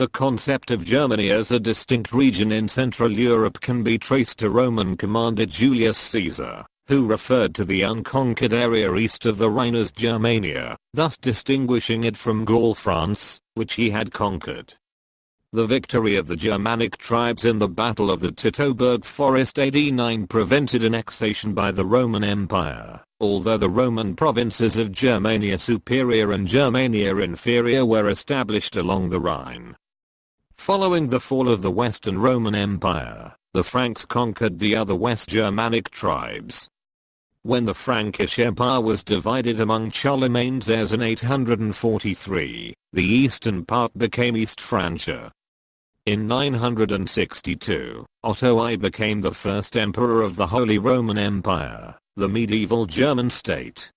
The concept of Germany as a distinct region in Central Europe can be traced to Roman commander Julius Caesar, who referred to the unconquered area east of the Rhine as Germania, thus distinguishing it from Gaul France, which he had conquered. The victory of the Germanic tribes in the Battle of the Teutoburg Forest AD 9 prevented annexation by the Roman Empire, although the Roman provinces of Germania Superior and Germania Inferior were established along the Rhine. Following the fall of the Western Roman Empire, the Franks conquered the other West Germanic tribes. When the Frankish Empire was divided among Charlemagne's heirs in 843, the eastern part became East Francia. In 962, Otto I became the first emperor of the Holy Roman Empire, the medieval German state.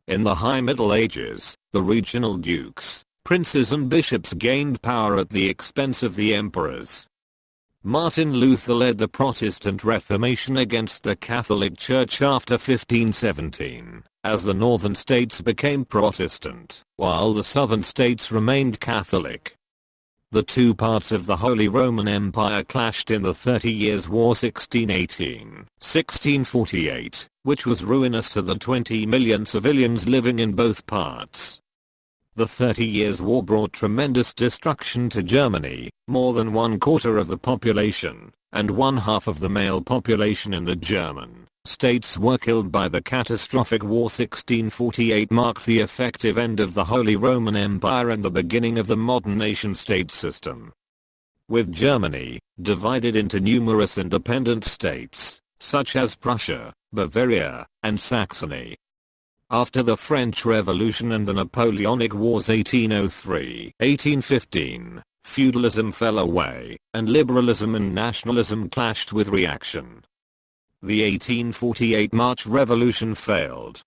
In the High Middle Ages, the regional dukes, princes and bishops gained power at the expense of the emperors. Martin Luther led the Protestant Reformation against the Catholic Church after 1517, as the northern states became Protestant, while the southern states remained Catholic. The two parts of the Holy Roman Empire clashed in the 30 Years' War 1618-1648, which was ruinous to the 20 million civilians living in both parts. The 30 Years' War brought tremendous destruction to Germany. More than 1/4 of the population, and 1/2 of the male population in the German states were killed by the catastrophic war. 1648 marked the effective end of the Holy Roman Empire and the beginning of the modern nation-state system. With Germany divided into numerous independent states, such as Prussia, Bavaria, and Saxony. After the French Revolution and the Napoleonic Wars 1803-1815, feudalism fell away, and liberalism and nationalism clashed with reaction. The 1848 March Revolution failed.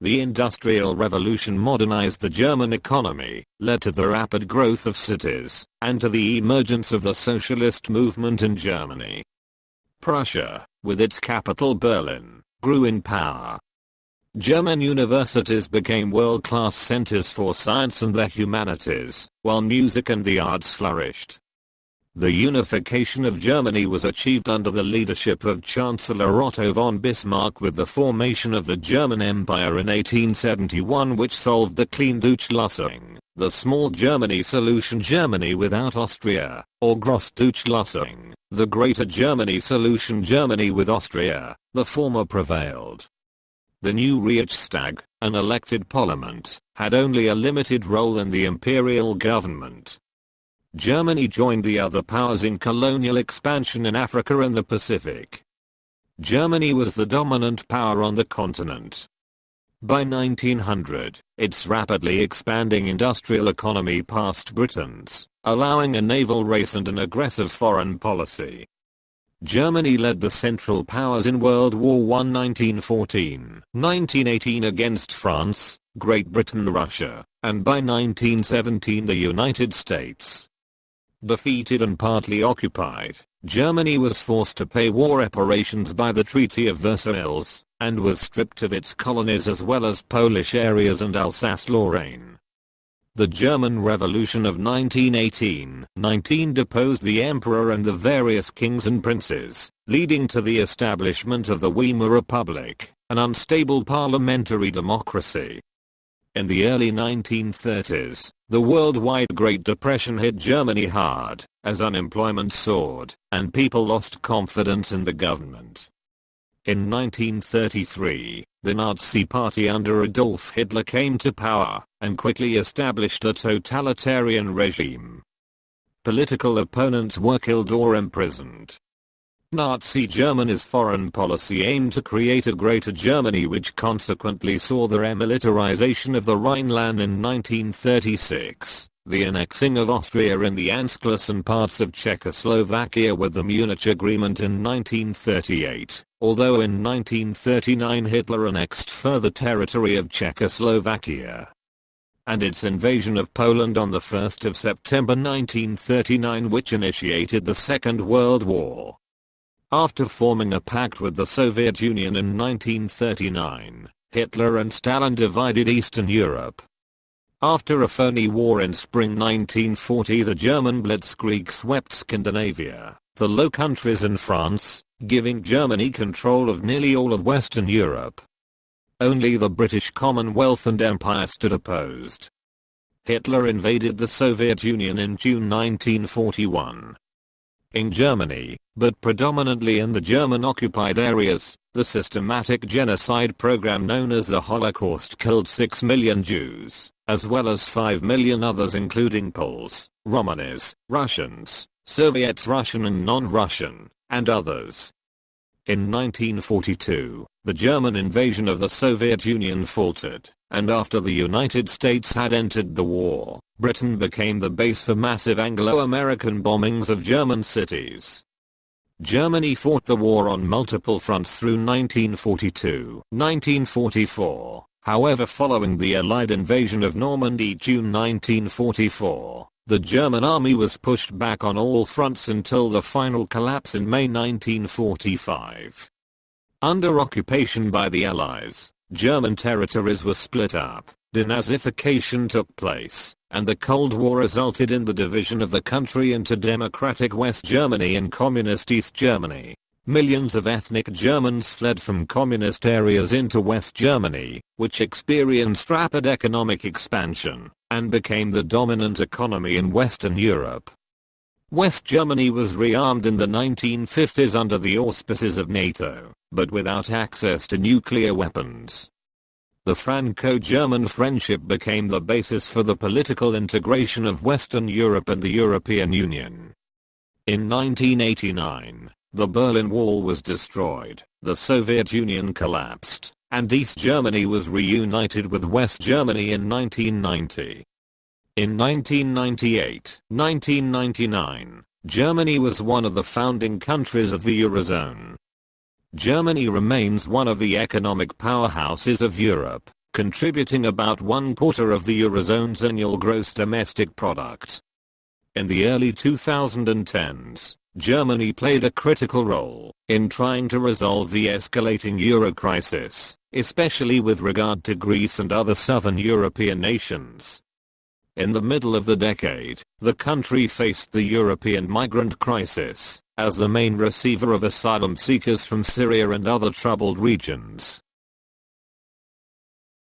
The Industrial Revolution modernized the German economy, led to the rapid growth of cities, and to the emergence of the socialist movement in Germany. Prussia, with its capital Berlin, grew in power. German universities became world-class centers for science and the humanities, while music and the arts flourished. The unification of Germany was achieved under the leadership of Chancellor Otto von Bismarck with the formation of the German Empire in 1871, which solved the Klein-Deutsch-Lösung, the Small Germany solution. Germany without Austria, or Großdeutsch-Lösung, the Greater Germany solution. Germany with Austria, the former prevailed. The new Reichstag, an elected parliament, had only a limited role in the imperial government. Germany joined the other powers in colonial expansion in Africa and the Pacific. Germany was the dominant power on the continent. By 1900, its rapidly expanding industrial economy passed Britain's, allowing a naval race and an aggressive foreign policy. Germany led the Central Powers in World War I 1914-1918 against France, Great Britain, Russia, and by 1917 the United States. Defeated and partly occupied, Germany was forced to pay war reparations by the Treaty of Versailles, and was stripped of its colonies as well as Polish areas and Alsace-Lorraine. The German Revolution of 1918-19 deposed the emperor and the various kings and princes, leading to the establishment of the Weimar Republic, an unstable parliamentary democracy. In the early 1930s, the worldwide Great Depression hit Germany hard, as unemployment soared, and people lost confidence in the government. In 1933, the Nazi Party under Adolf Hitler came to power, and quickly established a totalitarian regime. Political opponents were killed or imprisoned. Nazi Germany's foreign policy aimed to create a Greater Germany, which consequently saw the remilitarization of the Rhineland in 1936. The annexing of Austria in the Anschluss and parts of Czechoslovakia with the Munich Agreement in 1938, although in 1939 Hitler annexed further territory of Czechoslovakia. And its invasion of Poland on the 1st of September 1939, which initiated the Second World War. After forming a pact with the Soviet Union in 1939, Hitler and Stalin divided Eastern Europe. After a phony war in spring 1940, the German Blitzkrieg swept Scandinavia, the Low Countries and France, giving Germany control of nearly all of Western Europe. Only the British Commonwealth and Empire stood opposed. Hitler invaded the Soviet Union in June 1941. In Germany, but predominantly in the German-occupied areas, the systematic genocide program known as the Holocaust killed 6 million Jews, as well as 5 million others including Poles, Romanis, Russians, Soviets Russian and non-Russian, and others. In 1942, the German invasion of the Soviet Union faltered, and after the United States had entered the war, Britain became the base for massive Anglo-American bombings of German cities. Germany fought the war on multiple fronts through 1942-1944, however following the Allied invasion of Normandy June 1944, the German army was pushed back on all fronts until the final collapse in May 1945. Under occupation by the Allies, German territories were split up, denazification took place, and the Cold War resulted in the division of the country into Democratic West Germany and Communist East Germany. Millions of ethnic Germans fled from communist areas into West Germany, which experienced rapid economic expansion, and became the dominant economy in Western Europe. West Germany was rearmed in the 1950s under the auspices of NATO, but without access to nuclear weapons. The Franco-German friendship became the basis for the political integration of Western Europe and the European Union. In 1989, the Berlin Wall was destroyed, the Soviet Union collapsed, and East Germany was reunited with West Germany in 1990. In 1998-1999, Germany was one of the founding countries of the Eurozone. Germany remains one of the economic powerhouses of Europe, contributing about 1/4 of the Eurozone's annual gross domestic product. In the early 2010s, Germany played a critical role in trying to resolve the escalating euro crisis, especially with regard to Greece and other southern European nations. In the middle of the decade, the country faced the European migrant crisis, as the main receiver of asylum seekers from Syria and other troubled regions.